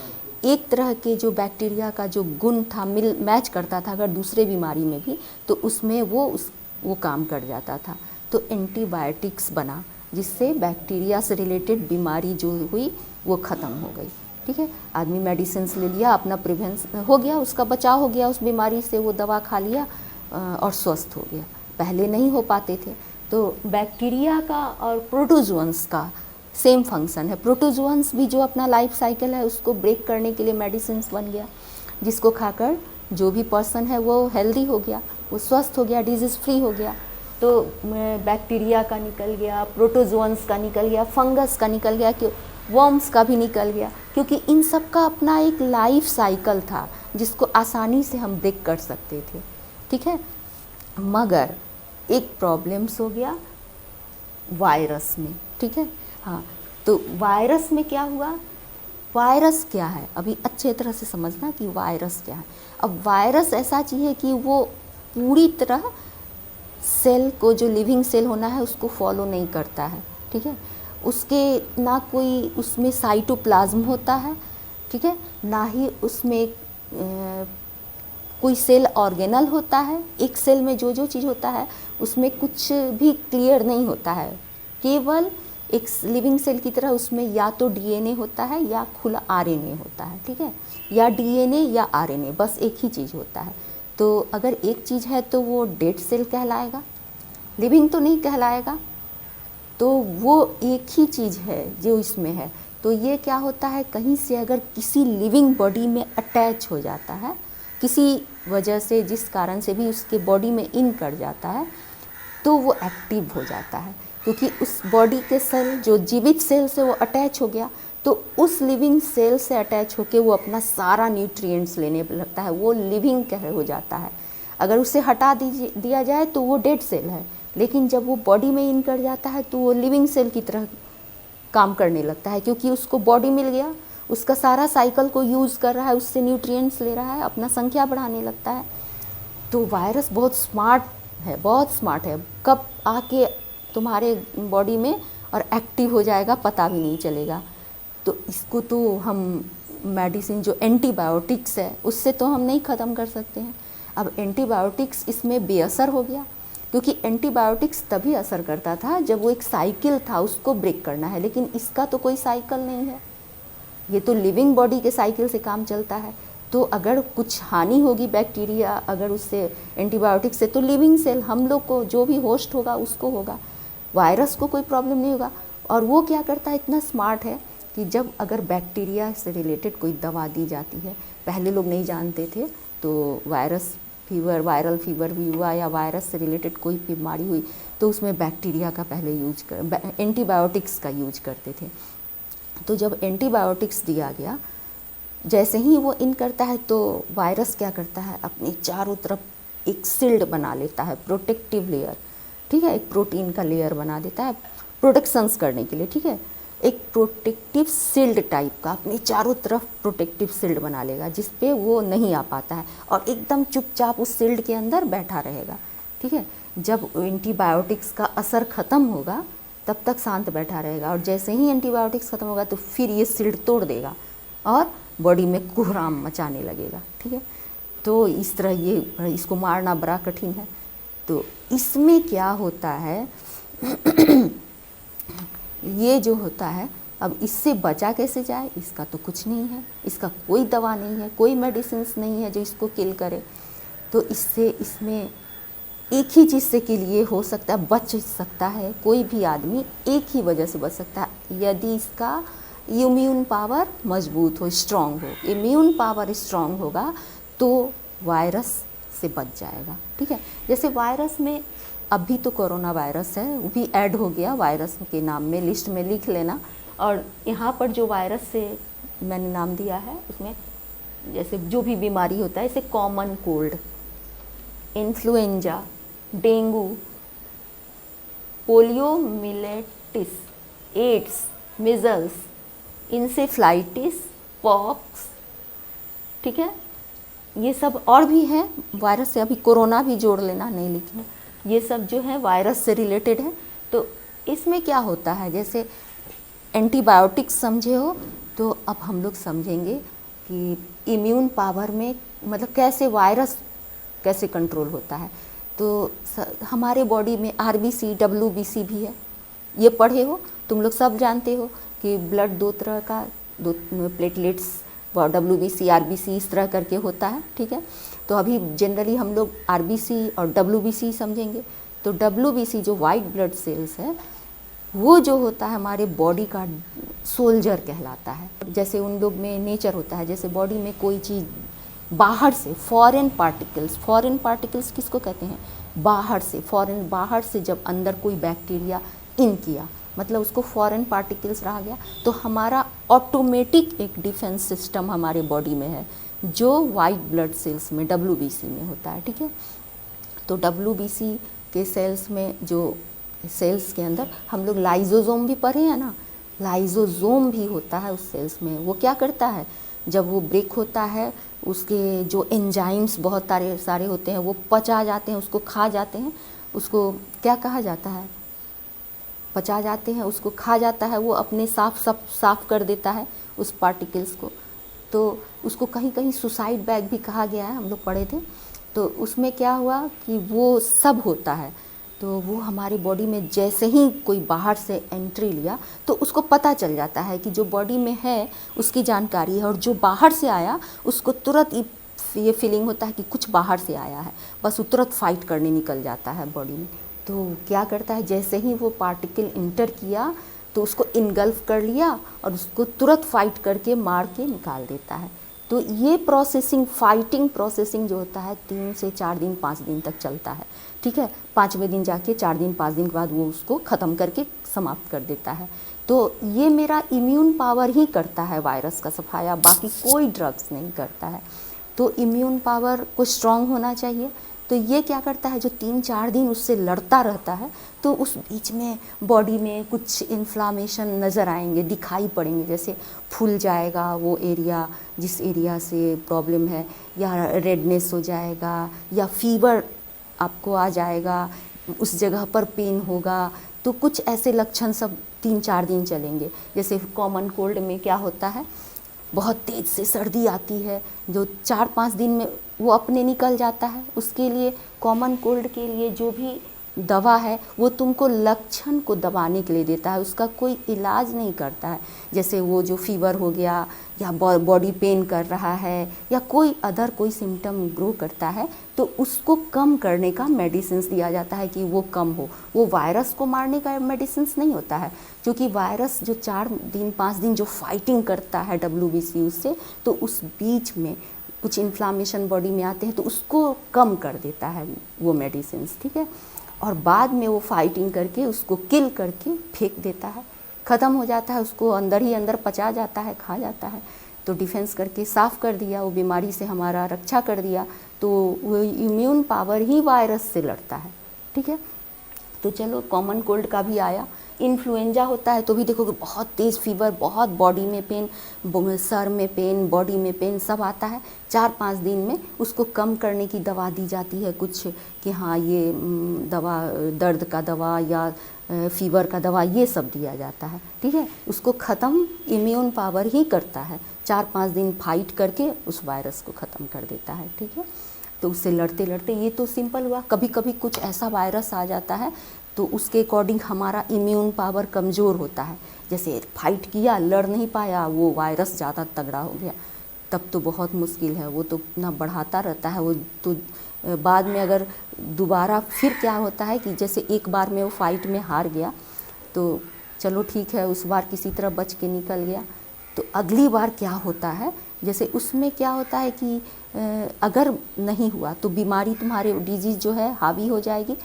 एक तरह के जो बैक्टीरिया का जो गुण था मैच करता था अगर दूसरे बीमारी में भी, तो उसमें वो काम कर जाता था। तो एंटीबायोटिक्स बना, जिससे बैक्टीरिया से रिलेटेड बीमारी जो हुई वो ख़त्म हो गई, ठीक है। आदमी मेडिसिन्स ले लिया, अपना प्रिवेंशन हो गया, उसका बचाव हो गया उस बीमारी से, वो दवा खा लिया और स्वस्थ हो गया, पहले नहीं हो पाते थे। तो बैक्टीरिया का और प्रोटोजुअन्स का सेम फंक्शन है। प्रोटोजुअन्स भी जो अपना लाइफ साइकिल है उसको ब्रेक करने के लिए मेडिसिन्स बन गया, जिसको खाकर जो भी पर्सन है वो हेल्दी हो गया, वो स्वस्थ हो गया, डिजीज़ फ्री हो गया। तो बैक्टीरिया का निकल गया, प्रोटोजुअन्स का निकल गया, फंगस का निकल गया, क्यों वर्म्स का भी निकल गया, क्योंकि इन सब का अपना एक लाइफ साइकिल था जिसको आसानी से हम ब्रेक कर सकते थे, ठीक है। मगर एक प्रॉब्लम्स हो गया वायरस में। ठीक है। हाँ, तो वायरस में क्या हुआ, वायरस क्या है अभी अच्छे तरह से समझना कि वायरस क्या है। अब वायरस ऐसा चीज़ है कि वो पूरी तरह सेल को, जो लिविंग सेल होना है उसको फॉलो नहीं करता है, ठीक है। उसके ना कोई उसमें साइटोप्लाज्म होता है, ठीक है, ना ही उसमें कोई सेल ऑर्गेनल होता है। एक सेल में जो जो चीज़ होता है उसमें कुछ भी क्लियर नहीं होता है। केवल एक लिविंग सेल की तरह उसमें या तो डीएनए होता है या खुला आरएनए होता है, ठीक है, या डीएनए या आरएनए, बस एक ही चीज़ होता है। तो अगर एक चीज़ है तो वो डेड सेल कहलाएगा, लिविंग तो नहीं कहलाएगा। तो वो एक ही चीज़ है जो इसमें है। तो ये क्या होता है, कहीं से अगर किसी लिविंग बॉडी में अटैच हो जाता है, किसी वजह से, जिस कारण से भी उसके बॉडी में इन कर जाता है, तो वो एक्टिव हो जाता है। क्योंकि उस बॉडी के सेल, जो जीवित सेल से वो अटैच हो गया, तो उस लिविंग सेल से अटैच होके वो अपना सारा न्यूट्रिएंट्स लेने लगता है, वो लिविंग कह हो जाता है। अगर उसे हटा दिया जाए तो वो डेड सेल है, लेकिन जब वो बॉडी में इन कर जाता है तो वो लिविंग सेल की तरह काम करने लगता है, क्योंकि उसको बॉडी मिल गया, उसका सारा साइकिल को यूज़ कर रहा है, उससे न्यूट्रिएंट्स ले रहा है, अपना संख्या बढ़ाने लगता है। तो वायरस बहुत स्मार्ट है, बहुत स्मार्ट है। कब आके तुम्हारे बॉडी में और एक्टिव हो जाएगा पता भी नहीं चलेगा। तो इसको तो हम मेडिसिन, जो एंटीबायोटिक्स है, उससे तो हम नहीं ख़त्म कर सकते हैं। अब एंटीबायोटिक्स इसमें बेअसर हो गया, क्योंकि एंटीबायोटिक्स तभी असर करता था जब वो एक साइकिल था, उसको ब्रेक करना है, लेकिन इसका तो कोई साइकिल नहीं है। ये तो लिविंग बॉडी के साइकिल से काम चलता है। तो अगर कुछ हानि होगी बैक्टीरिया, अगर उससे एंटीबायोटिक से, तो लिविंग सेल, हम लोग को जो भी होस्ट होगा उसको होगा, वायरस को कोई प्रॉब्लम नहीं होगा। और वो क्या करता है, इतना स्मार्ट है कि जब अगर बैक्टीरिया से रिलेटेड कोई दवा दी जाती है, पहले लोग नहीं जानते थे, तो वायरल फीवर भी हुआ या वायरस से रिलेटेड कोई बीमारी हुई, तो उसमें बैक्टीरिया का पहले एंटीबायोटिक्स का यूज करते थे। तो जब एंटीबायोटिक्स दिया गया, जैसे ही वो इन करता है, तो वायरस क्या करता है, अपने चारों तरफ एक शील्ड बना लेता है, प्रोटेक्टिव लेयर, ठीक है, एक प्रोटीन का लेयर बना देता है प्रोटेक्शंस करने के लिए, ठीक है, एक प्रोटेक्टिव शील्ड टाइप का अपने चारों तरफ प्रोटेक्टिव शील्ड बना लेगा, जिस पे वो नहीं आ पाता है, और एकदम चुपचाप उस शील्ड के अंदर बैठा रहेगा, ठीक है। जब एंटीबायोटिक्स का असर ख़त्म होगा तब तक शांत बैठा रहेगा, और जैसे ही एंटीबायोटिक्स ख़त्म होगा तो फिर ये शील्ड तोड़ देगा और बॉडी में कोहराम मचाने लगेगा, ठीक है। तो इस तरह ये, इसको मारना बड़ा कठिन है। तो इसमें क्या होता है ये जो होता है, अब इससे बचा कैसे जाए, इसका तो कुछ नहीं है, इसका कोई दवा नहीं है, कोई मेडिसिन्स नहीं है जो इसको किल करे। तो इसमें एक ही चीज़ से के लिए हो सकता है, बच सकता है कोई भी आदमी, एक ही वजह से बच सकता है, यदि इसका इम्यून पावर मजबूत हो, स्ट्रॉन्ग हो। इम्यून पावर स्ट्रॉन्ग होगा तो वायरस से बच जाएगा, ठीक है। जैसे वायरस में अभी तो कोरोना वायरस है, वो भी ऐड हो गया वायरस के नाम में, लिस्ट में लिख लेना। और यहाँ पर जो वायरस से मैंने नाम दिया है, उसमें जैसे जो भी बीमारी होता है, जैसे common cold, influenza, dengue, poliomyelitis, AIDS, measles, encephalitis, pox, ठीक है, ये सब और भी हैं वायरस से, अभी कोरोना भी जोड़ लेना, नहीं लिखना, ये सब जो है वायरस से रिलेटेड है। तो इसमें क्या होता है, जैसे एंटीबायोटिक्स समझे हो, तो अब हम लोग समझेंगे कि इम्यून पावर में मतलब कैसे वायरस कैसे कंट्रोल होता है। तो हमारे बॉडी में आरबीसी, डब्ल्यूबीसी भी है, ये पढ़े हो तुम लोग, सब जानते हो कि ब्लड दो तरह का, दो प्लेटलेट्स, डब्ल्यूबीसी, आरबीसी, इस तरह करके होता है, ठीक है। तो अभी जनरली हम लोग आरबीसी और डब्ल्यूबीसी समझेंगे। तो डब्ल्यूबीसी जो वाइट ब्लड सेल्स है, वो जो होता है हमारे बॉडी का सोल्जर कहलाता है। जैसे उन लोग में नेचर होता है, जैसे बॉडी में कोई चीज़ बाहर से, फॉरेन पार्टिकल्स किसको कहते हैं, बाहर से, बाहर से जब अंदर कोई बैक्टीरिया इन किया, मतलब उसको फॉरेन पार्टिकल्स रहा गया, तो हमारा ऑटोमेटिक एक डिफेंस सिस्टम हमारे बॉडी में है, जो वाइट ब्लड सेल्स में, डब्ल्यूबीसी में होता है, ठीक है। तो डब्ल्यूबीसी के सेल्स में जो सेल्स के अंदर हम लोग लाइजोसोम भी पढ़े हैं ना, लाइजोसोम भी होता है उस सेल्स में। वो क्या करता है, जब वो ब्रेक होता है उसके जो एंजाइम्स बहुत सारे होते हैं वो पचा जाते हैं, उसको खा जाते हैं, उसको क्या कहा जाता है, पचा जाते हैं, उसको खा जाता है, वो अपने साफ कर देता है उस पार्टिकल्स को। तो उसको कहीं कहीं सुसाइड बैग भी कहा गया है, हम लोग पढ़े थे। तो उसमें क्या हुआ कि वो सब होता है, तो वो हमारी बॉडी में जैसे ही कोई बाहर से एंट्री लिया तो उसको पता चल जाता है कि जो बॉडी में है उसकी जानकारी है, और जो बाहर से आया उसको तुरंत ये फीलिंग होता है कि कुछ बाहर से आया है, बस वो तुरंत फाइट करने निकल जाता है बॉडी में। तो क्या करता है, जैसे ही वो पार्टिकल इंटर किया तो उसको इनगल्फ कर लिया और उसको तुरंत फाइट करके मार के निकाल देता है। तो ये प्रोसेसिंग, फाइटिंग प्रोसेसिंग जो होता है 3 से 4 दिन 5 दिन तक चलता है, ठीक है। 5वें दिन जाके 4 दिन 5 दिन के बाद वो उसको ख़त्म करके समाप्त कर देता है। तो ये मेरा इम्यून पावर ही करता है वायरस का सफाया, बाकी कोई ड्रग्स नहीं करता है। तो इम्यून पावर को स्ट्रॉन्ग होना चाहिए। तो ये क्या करता है, जो 3-4 दिन उससे लड़ता रहता है तो उस बीच में बॉडी में कुछ इन्फ्लामेशन नज़र आएंगे, दिखाई पड़ेंगे, जैसे फूल जाएगा वो एरिया जिस एरिया से प्रॉब्लम है, या रेडनेस हो जाएगा, या फीवर आपको आ जाएगा, उस जगह पर पेन होगा। तो कुछ ऐसे लक्षण सब 3-4 दिन चलेंगे। जैसे कॉमन कोल्ड में क्या होता है, बहुत तेज़ से सर्दी आती है जो 4-5 दिन में वो अपने निकल जाता है। उसके लिए कॉमन कोल्ड के लिए जो भी दवा है वो तुमको लक्षण को दबाने के लिए देता है, उसका कोई इलाज नहीं करता है। जैसे वो जो फीवर हो गया, या बॉडी पेन कर रहा है, या कोई अदर कोई सिम्टम ग्रो करता है तो उसको कम करने का मेडिसिन्स दिया जाता है कि वो कम हो। वो वायरस को मारने का मेडिसिन्स नहीं होता है, क्योंकि वायरस जो 4 दिन 5 दिन जो फाइटिंग करता है WBC उससे, तो उस बीच में कुछ इन्फ्लामेशन बॉडी में आते हैं तो उसको कम कर देता है वो मेडिसिन्स, ठीक है। और बाद में वो फाइटिंग करके उसको किल करके फेंक देता है, ख़त्म हो जाता है, उसको अंदर ही अंदर पचा जाता है, खा जाता है। तो डिफेंस करके साफ़ कर दिया, वो बीमारी से हमारा रक्षा कर दिया। तो वो इम्यून पावर ही वायरस से लड़ता है, ठीक है। तो चलो कॉमन कोल्ड का भी आया। इन्फ्लुएंजा होता है तो भी देखोगे बहुत तेज़ फीवर, बहुत बॉडी में पेन, सर में पेन, बॉडी में पेन सब आता है। 4-5 दिन में उसको कम करने की दवा दी जाती है कुछ, कि हाँ ये दवा, दर्द का दवा या फीवर का दवा, ये सब दिया जाता है, ठीक है। उसको ख़त्म इम्यून पावर ही करता है, 4-5 दिन फाइट करके उस वायरस को ख़त्म कर देता है, ठीक है। तो उससे लड़ते लड़ते, ये तो सिंपल हुआ। कभी कभी कुछ ऐसा वायरस आ जाता है तो उसके अकॉर्डिंग हमारा इम्यून पावर कमज़ोर होता है। जैसे फाइट किया, लड़ नहीं पाया, वो वायरस ज़्यादा तगड़ा हो गया, तब तो बहुत मुश्किल है। वो तो इतना बढ़ाता रहता है, वो तो बाद में अगर दोबारा फिर क्या होता है कि जैसे एक बार में वो फाइट में हार गया तो चलो ठीक है, उस बार किसी तरह बच के निकल गया। तो अगली बार क्या होता है, जैसे उसमें क्या होता है कि अगर नहीं हुआ तो बीमारी, तुम्हारे डिजीज़ जो है हावी हो जाएगी,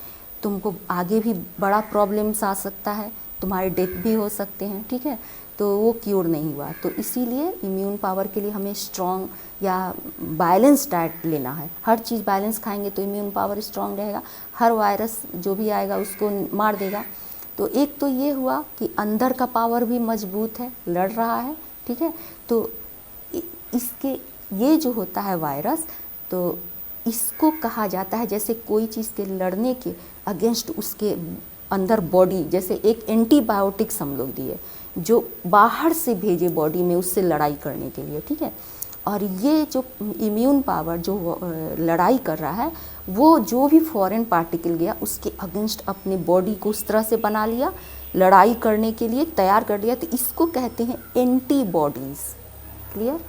तुमको आगे भी बड़ा प्रॉब्लम्स आ सकता है, तुम्हारे डेथ भी हो सकते हैं, ठीक है। तो वो क्योर नहीं हुआ। तो इसीलिए इम्यून पावर के लिए हमें स्ट्रॉन्ग या बैलेंस डाइट लेना है। हर चीज़ बैलेंस खाएंगे तो इम्यून पावर स्ट्रॉन्ग रहेगा, हर वायरस जो भी आएगा उसको मार देगा। तो एक तो ये हुआ कि अंदर का पावर भी मजबूत है, लड़ रहा है, ठीक है। तो इसके ये जो होता है वायरस, तो इसको कहा जाता है, जैसे कोई चीज़ के लड़ने के अगेंस्ट उसके अंदर बॉडी, जैसे एक एंटीबायोटिक्स हम लोग दिए जो बाहर से भेजे बॉडी में उससे लड़ाई करने के लिए, ठीक है। और ये जो इम्यून पावर जो लड़ाई कर रहा है, वो जो भी फॉरेन पार्टिकल गया उसके अगेंस्ट अपने बॉडी को उस तरह से बना लिया, लड़ाई करने के लिए तैयार कर लिया। तो इसको कहते हैं एंटीबॉडीज़। क्लियर?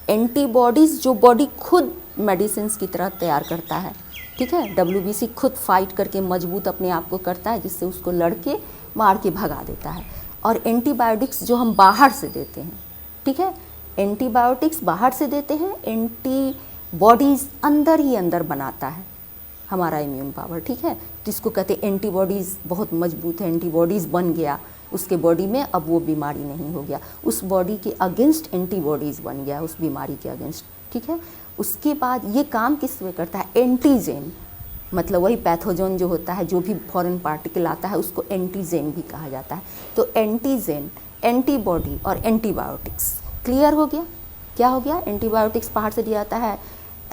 एंटीबॉडीज़ जो बॉडी खुद मेडिसिन की तरह तैयार करता है, ठीक है। WBC खुद फाइट करके मजबूत अपने आप को करता है, जिससे उसको लड़के मार के भगा देता है। और एंटीबायोटिक्स जो हम बाहर से देते हैं, ठीक है, एंटीबायोटिक्स बाहर से देते हैं, एंटीबॉडीज़ अंदर ही अंदर बनाता है हमारा इम्यून पावर, ठीक है। तो इसको कहते हैं एंटीबॉडीज़ बहुत मजबूत है, एंटीबॉडीज़ बन गया उसके बॉडी में, अब वो बीमारी नहीं हो गया, उस बॉडी के अगेंस्ट एंटीबॉडीज़ बन गया उस बीमारी के अगेंस्ट, ठीक है। उसके बाद ये काम किस में करता है, एंटीजेन, मतलब वही पैथोजन जो होता है, जो भी फॉरेन पार्टिकल आता है उसको एंटीजेन भी कहा जाता है। तो एंटीजेन, एंटीबॉडी और एंटीबायोटिक्स, क्लियर हो गया? क्या हो गया? एंटीबायोटिक्स बाहर से दिया जाता है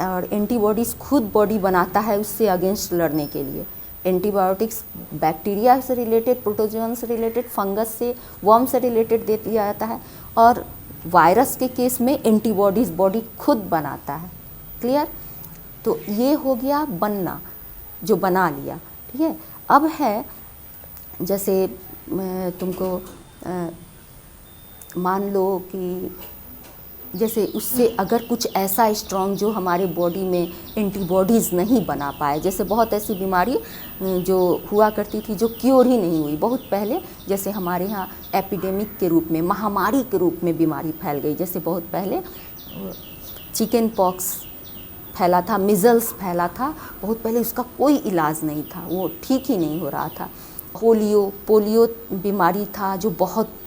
और एंटीबॉडीज़ खुद बॉडी बनाता है उससे अगेंस्ट लड़ने के लिए। एंटीबायोटिक्स बैक्टीरिया से रिलेटेड, प्रोटोजोन से रिलेटेड, फंगस से, वर्म से रिलेटेड दे दिया जाता है, और वायरस के केस में एंटीबॉडीज़ बॉडी खुद बनाता है। क्लियर? तो ये हो गया बनना, जो बना लिया। ठीक है, अब है जैसे मैं तुमको मान लो कि जैसे उससे अगर कुछ ऐसा स्ट्रॉन्ग जो हमारे बॉडी में एंटीबॉडीज़ नहीं बना पाए, जैसे बहुत ऐसी बीमारी जो हुआ करती थी जो क्योर ही नहीं हुई बहुत पहले, जैसे हमारे यहाँ एपिडेमिक के रूप में, महामारी के रूप में बीमारी फैल गई। जैसे बहुत पहले चिकन पॉक्स फैला था, मिज़ल्स फैला था, बहुत पहले उसका कोई इलाज नहीं था, वो ठीक ही नहीं हो रहा था। पोलियो बीमारी था जो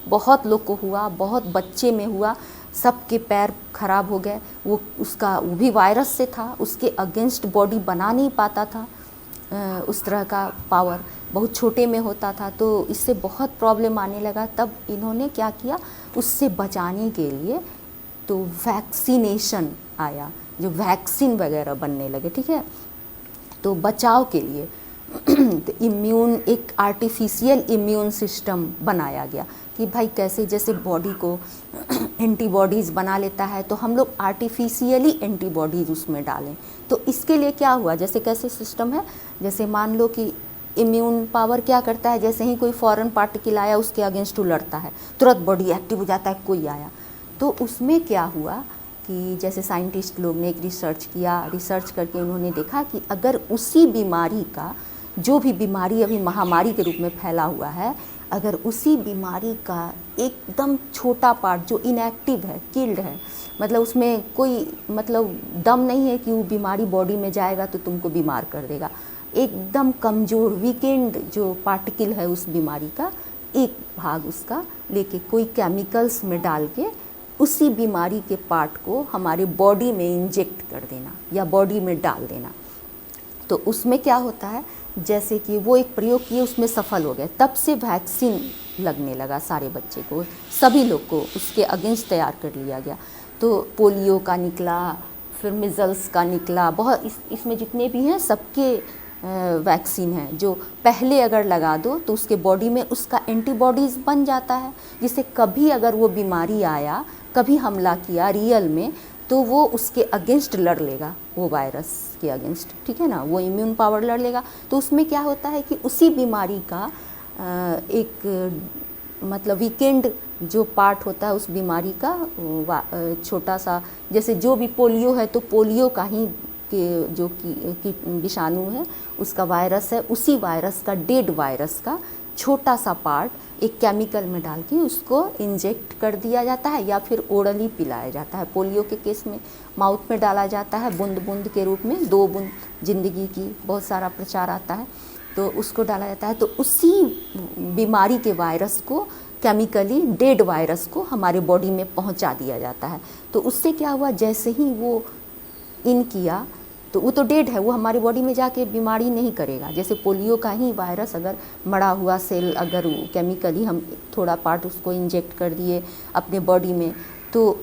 बहुत लोग को हुआ, बहुत बच्चे में हुआ, सबके पैर खराब हो गए। वो भी वायरस से था, उसके अगेंस्ट बॉडी बना नहीं पाता था, उस तरह का पावर बहुत छोटे में होता था, तो इससे बहुत प्रॉब्लम आने लगा। तब इन्होंने क्या किया, उससे बचाने के लिए तो वैक्सीनेशन आया, जो वैक्सीन वगैरह बनने लगे। ठीक है, तो बचाव के लिए तो एक आर्टिफिशियल इम्यून सिस्टम बनाया गया कि भाई कैसे, जैसे बॉडी को एंटीबॉडीज़ बना लेता है तो हम लोग आर्टिफिशियली एंटीबॉडीज़ उसमें डालें। तो इसके लिए क्या हुआ, जैसे कैसे सिस्टम है, जैसे मान लो कि इम्यून पावर क्या करता है, जैसे ही कोई फॉरेन पार्टिकल आया उसके अगेंस्ट वो लड़ता है, तुरंत बॉडी एक्टिव हो जाता है। कोई आया तो उसमें क्या हुआ कि जैसे साइंटिस्ट लोग ने एक रिसर्च किया, रिसर्च करके उन्होंने देखा कि अगर उसी बीमारी का, जो भी बीमारी अभी महामारी के रूप में फैला हुआ है, अगर उसी बीमारी का एकदम छोटा पार्ट जो इनएक्टिव है, किल्ड है, मतलब उसमें कोई मतलब दम नहीं है कि वो बीमारी बॉडी में जाएगा तो तुमको बीमार कर देगा, एकदम कमज़ोर वीकेंड जो पार्टिकल है उस बीमारी का, एक भाग उसका लेके कोई केमिकल्स में डाल के उसी बीमारी के पार्ट को हमारे बॉडी में इंजेक्ट कर देना या बॉडी में डाल देना। तो उसमें क्या होता है, जैसे कि वो एक प्रयोग किए, उसमें सफल हो गए, तब से वैक्सीन लगने लगा सारे बच्चे को, सभी लोग को उसके अगेंस्ट तैयार कर लिया गया। तो पोलियो का निकला, फिर मिज़ल्स का निकला, बहुत इसमें जितने भी हैं सबके वैक्सीन है, जो पहले अगर लगा दो तो उसके बॉडी में उसका एंटीबॉडीज़ बन जाता है, जिससे कभी अगर वो बीमारी आया, कभी हमला किया रियल में, तो वो उसके अगेंस्ट लड़ लेगा, वो वायरस के अगेंस्ट। ठीक है ना, वो इम्यून पावर लड़ लेगा। तो उसमें क्या होता है कि उसी बीमारी का एक मतलब वीकेंड जो पार्ट होता है उस बीमारी का छोटा सा, जैसे जो भी पोलियो है तो पोलियो का ही के जो कि विषाणु है, उसका वायरस है, उसी वायरस का, डेड वायरस का छोटा सा पार्ट एक केमिकल में डाल के उसको इंजेक्ट कर दिया जाता है या फिर ओरली पिलाया जाता है। पोलियो के केस में माउथ में डाला जाता है बूंद बूंद के रूप में, 2 बूंद जिंदगी की, बहुत सारा प्रचार आता है, तो उसको डाला जाता है। तो उसी बीमारी के वायरस को केमिकली, डेड वायरस को हमारे बॉडी में पहुंचा दिया जाता है। तो उससे क्या हुआ, जैसे ही वो इन किया तो वो तो डेड है, वो हमारी बॉडी में जाके बीमारी नहीं करेगा। जैसे पोलियो का ही वायरस अगर मरा हुआ सेल, अगर केमिकली हम थोड़ा पार्ट उसको इंजेक्ट कर दिए अपने बॉडी में, तो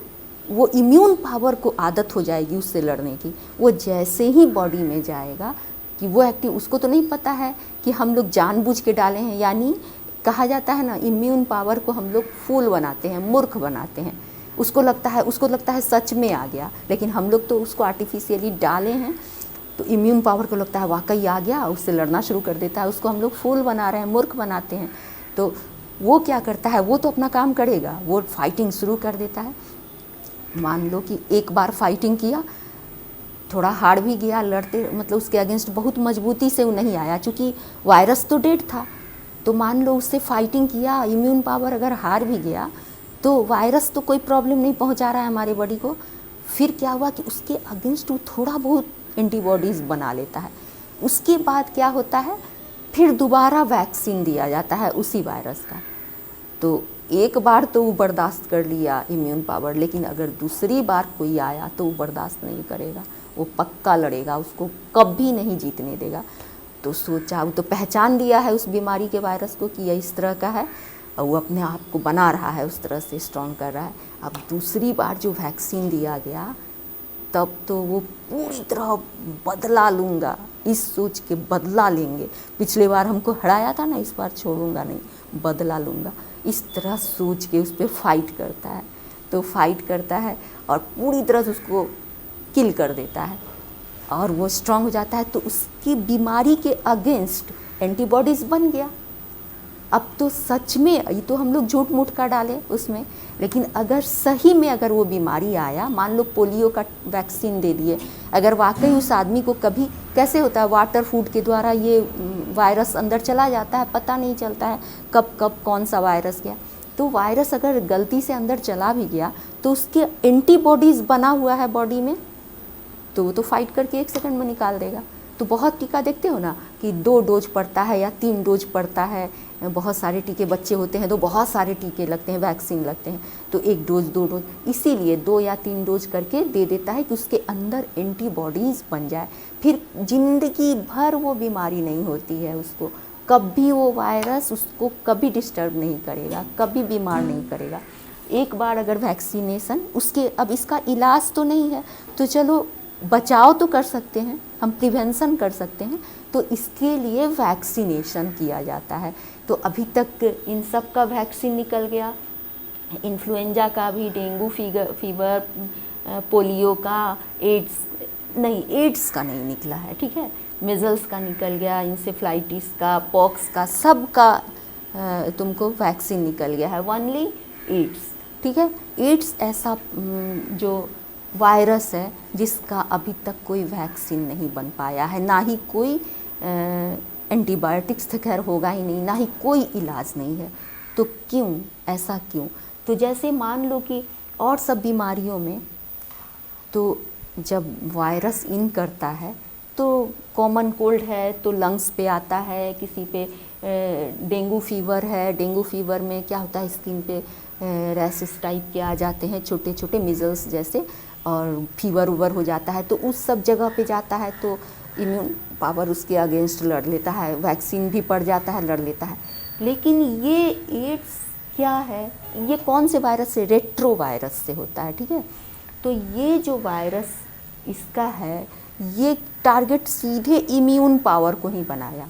वो इम्यून पावर को आदत हो जाएगी उससे लड़ने की। वो जैसे ही बॉडी में जाएगा कि वो एक्टिव, उसको तो नहीं पता है कि हम लोग जानबूझ के डाले हैं, यानी कहा जाता है ना, इम्यून पावर को हम लोग फूल बनाते हैं, मूर्ख बनाते हैं। उसको लगता है सच में आ गया, लेकिन हम लोग तो उसको आर्टिफिशियली डाले हैं, तो इम्यून पावर को लगता है वाकई आ गया, उससे लड़ना शुरू कर देता है। उसको हम लोग फूल बना रहे हैं, मूर्ख बनाते हैं। तो वो क्या करता है, वो तो अपना काम करेगा, वो फाइटिंग शुरू कर देता है। मान लो कि एक बार फाइटिंग किया, थोड़ा हार भी गया, लड़ते मतलब उसके अगेंस्ट बहुत मजबूती से वो नहीं आया, चूँकि वायरस तो डेड था। तो मान लो उससे फाइटिंग किया, इम्यून पावर अगर हार भी गया तो वायरस तो कोई प्रॉब्लम नहीं पहुंचा रहा है हमारे बॉडी को। फिर क्या हुआ कि उसके अगेंस्ट वो थोड़ा बहुत एंटीबॉडीज़ बना लेता है। उसके बाद क्या होता है, फिर दोबारा वैक्सीन दिया जाता है उसी वायरस का। तो एक बार तो वो बर्दाश्त कर लिया इम्यून पावर, लेकिन अगर दूसरी बार कोई आया तो वो बर्दाश्त नहीं करेगा, वो पक्का लड़ेगा, उसको कभी नहीं जीतने देगा। तो सोचा, वो तो पहचान लिया है उस बीमारी के वायरस को कि ये इस तरह का है, और वो अपने आप को बना रहा है, उस तरह से स्ट्रॉन्ग कर रहा है। अब दूसरी बार जो वैक्सीन दिया गया, तब तो वो पूरी तरह बदला लूँगा, इस सोच के बदला लेंगे, पिछले बार हमको हराया था ना, इस बार छोड़ूंगा नहीं, बदला लूँगा, इस तरह सोच के उस पर फाइट करता है। तो फाइट करता है और पूरी तरह से उसको किल कर देता है, और वो स्ट्रांग हो जाता है। तो उसकी बीमारी के अगेंस्ट एंटीबॉडीज़ बन गया। अब तो सच में, ये तो हम लोग झूठ मूठ का डाले उसमें, लेकिन अगर सही में अगर वो बीमारी आया, मान लो पोलियो का वैक्सीन दे दिए, अगर वाकई उस आदमी को कभी, कैसे होता है वाटर फूड के द्वारा ये वायरस अंदर चला जाता है, पता नहीं चलता है कब कब कौन सा वायरस गया। तो वायरस अगर गलती से अंदर चला भी गया तो उसके एंटीबॉडीज़ बना हुआ है बॉडी में, तो वो तो फाइट करके 1 सेकंड में निकाल देगा। तो बहुत टीका देखते हो ना कि 2 डोज पड़ता है या 3 डोज पड़ता है, बहुत सारे टीके बच्चे होते हैं तो बहुत सारे टीके लगते हैं, वैक्सीन लगते हैं, तो 1 डोज 2 डोज, इसीलिए 2 या 3 डोज करके दे देता है कि उसके अंदर एंटीबॉडीज़ बन जाए, फिर जिंदगी भर वो बीमारी नहीं होती है उसको, कभी वो वायरस उसको कभी डिस्टर्ब नहीं करेगा, कभी बीमार नहीं करेगा। एक बार अगर वैक्सीनेशन, उसके अब इसका इलाज तो नहीं है, तो चलो बचाव तो कर सकते हैं हम, प्रिवेंशन कर सकते हैं, तो इसके लिए वैक्सीनेशन किया जाता है। तो अभी तक इन सब का वैक्सीन निकल गया, इन्फ्लुएंजा का भी, डेंगू फीवर, पोलियो का, एड्स का नहीं निकला है, ठीक है, मिजल्स का निकल गया, इंसेफ्लाइटिस का, पॉक्स का, सब का तुमको वैक्सीन निकल गया है, ओनली एड्स, ठीक है। एड्स ऐसा जो वायरस है जिसका अभी तक कोई वैक्सीन नहीं बन पाया है, ना ही कोई एंटीबायोटिक्स तो खैर होगा ही नहीं, ना ही कोई इलाज नहीं है। तो क्यों, ऐसा क्यों? तो जैसे मान लो कि और सब बीमारियों में तो जब वायरस इन करता है तो कॉमन कोल्ड है तो लंग्स पे आता है, किसी पे डेंगू फीवर है, डेंगू फीवर में क्या होता है, स्किन पे रैशेस टाइप के आ जाते हैं, छोटे छोटे मिजल्स जैसे, और फीवर उवर हो जाता है, तो उस सब जगह पे जाता है तो इम्यून पावर उसके अगेंस्ट लड़ लेता है, वैक्सीन भी पड़ जाता है, लड़ लेता है। लेकिन ये एड्स क्या है, ये कौन से वायरस से, रेट्रो वायरस से होता है, ठीक है। तो ये जो वायरस इसका है, ये टारगेट सीधे इम्यून पावर को ही बनाया,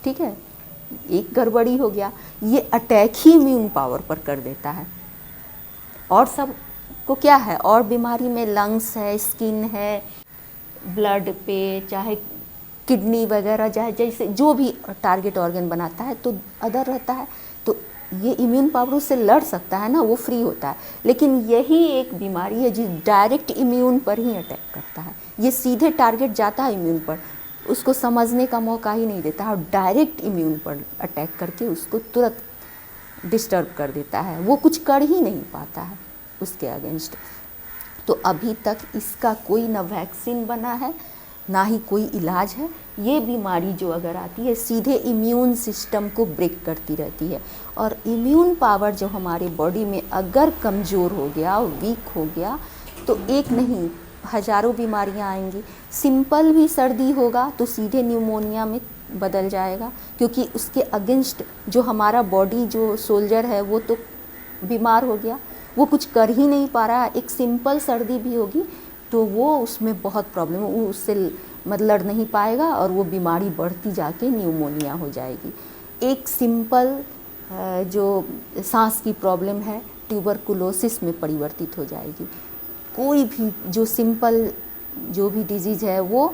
ठीक है, एक गड़बड़ी हो गया, ये अटैक ही इम्यून पावर पर कर देता है। और सब को क्या है, और बीमारी में लंग्स है, स्किन है, ब्लड पे, चाहे किडनी वगैरह, चाहे जैसे जो भी टारगेट ऑर्गन बनाता है तो अदर रहता है, तो ये इम्यून पावर उससे लड़ सकता है ना, वो फ्री होता है। लेकिन यही एक बीमारी है जो डायरेक्ट इम्यून पर ही अटैक करता है, ये सीधे टारगेट जाता है इम्यून पर, उसको समझने का मौका ही नहीं देता है, और डायरेक्ट इम्यून पर अटैक करके उसको तुरंत डिस्टर्ब कर देता है, वो कुछ कर ही नहीं पाता है उसके अगेंस्ट। तो अभी तक इसका कोई ना वैक्सीन बना है, ना ही कोई इलाज है। ये बीमारी जो अगर आती है सीधे इम्यून सिस्टम को ब्रेक करती रहती है, और इम्यून पावर जो हमारे बॉडी में अगर कमज़ोर हो गया, वीक हो गया, तो एक नहीं हज़ारों बीमारियां आएंगी। सिंपल भी सर्दी होगा तो सीधे न्यूमोनिया में बदल जाएगा, क्योंकि उसके अगेंस्ट जो हमारा बॉडी जो सोल्जर है वो तो बीमार हो गया, वो कुछ कर ही नहीं पा रहा। एक सिंपल सर्दी भी होगी तो वो उसमें बहुत प्रॉब्लम, वो उससे मतलब लड़ नहीं पाएगा और वो बीमारी बढ़ती जाके न्यूमोनिया हो जाएगी। एक सिंपल जो सांस की प्रॉब्लम है ट्यूबरकुलोसिस में परिवर्तित हो जाएगी। कोई भी जो सिंपल जो भी डिजीज़ है वो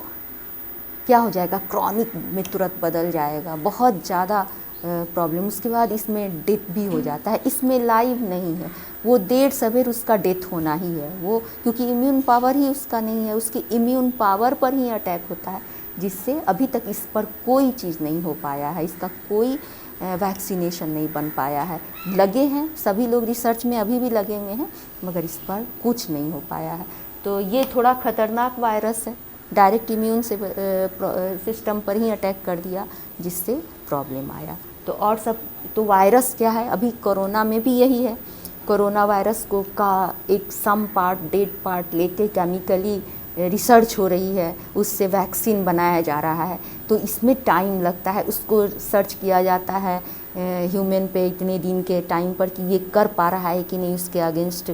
क्या हो जाएगा, क्रॉनिक में तुरंत बदल जाएगा, बहुत ज़्यादा प्रॉब्लम। उसके बाद इसमें डेथ भी हो जाता है, इसमें लाइव नहीं है, वो देर सवेर उसका डेथ होना ही है, वो क्योंकि इम्यून पावर ही उसका नहीं है, उसकी इम्यून पावर पर ही अटैक होता है, जिससे अभी तक इस पर कोई चीज़ नहीं हो पाया है, इसका कोई वैक्सीनेशन नहीं बन पाया है। लगे हैं सभी लोग रिसर्च में, अभी भी लगे हुए हैं, मगर इस पर कुछ नहीं हो पाया है। तो ये थोड़ा ख़तरनाक वायरस है, डायरेक्ट इम्यून से सिस्टम पर ही अटैक कर दिया, जिससे प्रॉब्लम आया। तो और सब तो वायरस क्या है, अभी कोरोना में भी यही है। कोरोना वायरस को का एक सम पार्ट डेड पार्ट लेके केमिकली रिसर्च हो रही है, उससे वैक्सीन बनाया जा रहा है, तो इसमें टाइम लगता है, उसको सर्च किया जाता है ह्यूमन पे इतने दिन के टाइम पर कि ये कर पा रहा है कि नहीं, उसके अगेंस्ट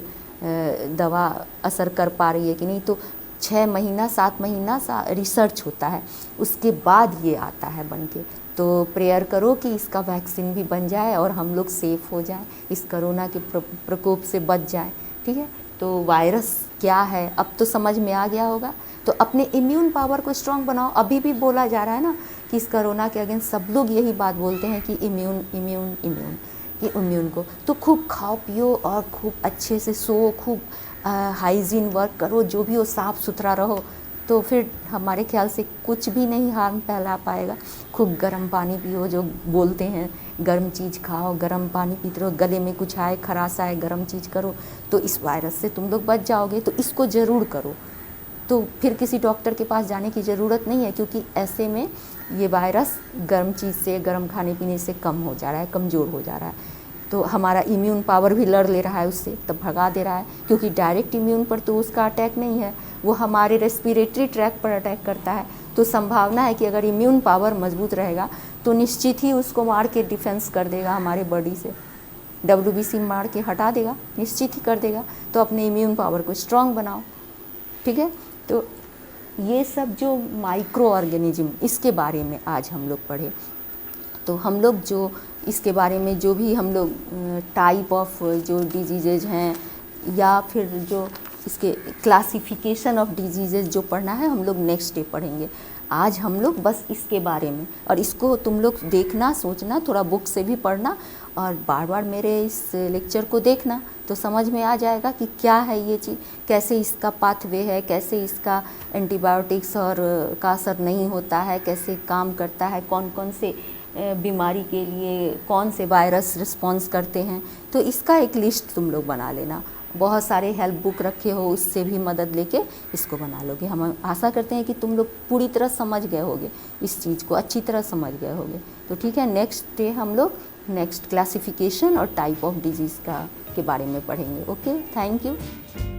दवा असर कर पा रही है कि नहीं। तो 6 महीना 7 महीना रिसर्च होता है, उसके बाद ये आता है बन के। तो प्रेयर करो कि इसका वैक्सीन भी बन जाए और हम लोग सेफ़ हो जाएं, इस कोरोना के प्रकोप से बच जाएं, ठीक है। तो वायरस क्या है अब तो समझ में आ गया होगा। तो अपने इम्यून पावर को स्ट्रॉन्ग बनाओ। अभी भी बोला जा रहा है ना कि इस कोरोना के अगेंस्ट सब लोग यही बात बोलते हैं कि इम्यून इम्यून इम्यून, कि इम्यून को तो खूब खाओ पियो और खूब अच्छे से सो, खूब हाइजीन वर्क करो, जो भी हो साफ़ सुथरा रहो, तो फिर हमारे ख्याल से कुछ भी नहीं हार्म फैला पाएगा। खूब गर्म पानी पियो, जो बोलते हैं गर्म चीज़ खाओ, गर्म पानी पीते रहो, गले में कुछ आए खराश आए गर्म चीज़ करो, तो इस वायरस से तुम लोग बच जाओगे। तो इसको ज़रूर करो, तो फिर किसी डॉक्टर के पास जाने की ज़रूरत नहीं है, क्योंकि ऐसे में ये वायरस गर्म चीज़ से, गर्म खाने पीने से कम हो जा रहा है, कमज़ोर हो जा रहा है। तो हमारा इम्यून पावर भी लड़ ले रहा है उससे, तब भगा दे रहा है, क्योंकि डायरेक्ट इम्यून पर तो उसका अटैक नहीं है, वो हमारे रेस्पिरेटरी ट्रैक पर अटैक करता है। तो संभावना है कि अगर इम्यून पावर मजबूत रहेगा तो निश्चित ही उसको मार के डिफेंस कर देगा हमारे बॉडी से, WBC मार के हटा देगा, निश्चित ही कर देगा। तो अपने इम्यून पावर को स्ट्रॉन्ग बनाओ, ठीक है। तो ये सब जो माइक्रो ऑर्गेनिज्म, इसके बारे में आज हम लोग पढ़े। तो हम लोग जो इसके बारे में जो भी हम लोग टाइप ऑफ जो डिजीज़ेज हैं, या फिर जो इसके क्लासिफिकेशन ऑफ डिजीज़ेज जो पढ़ना है, हम लोग नेक्स्ट डे पढ़ेंगे। आज हम लोग बस इसके बारे में, और इसको तुम लोग देखना, सोचना, थोड़ा बुक से भी पढ़ना और बार बार मेरे इस लेक्चर को देखना, तो समझ में आ जाएगा कि क्या है ये चीज़, कैसे इसका पाथवे है, कैसे इसका एंटीबायोटिक्स और का असर नहीं होता है, कैसे काम करता है, कौन कौन से बीमारी के लिए कौन से वायरस रिस्पॉन्स करते हैं। तो इसका एक लिस्ट तुम लोग बना लेना। बहुत सारे हेल्प बुक रखे हो, उससे भी मदद लेके इसको बना लोगे। हम आशा करते हैं कि तुम लोग पूरी तरह समझ गए होगे, इस चीज़ को अच्छी तरह समझ गए होगे। तो ठीक है, नेक्स्ट डे हम लोग नेक्स्ट क्लासिफिकेशन और टाइप ऑफ डिजीज़ के बारे में पढ़ेंगे। Okay, thank you.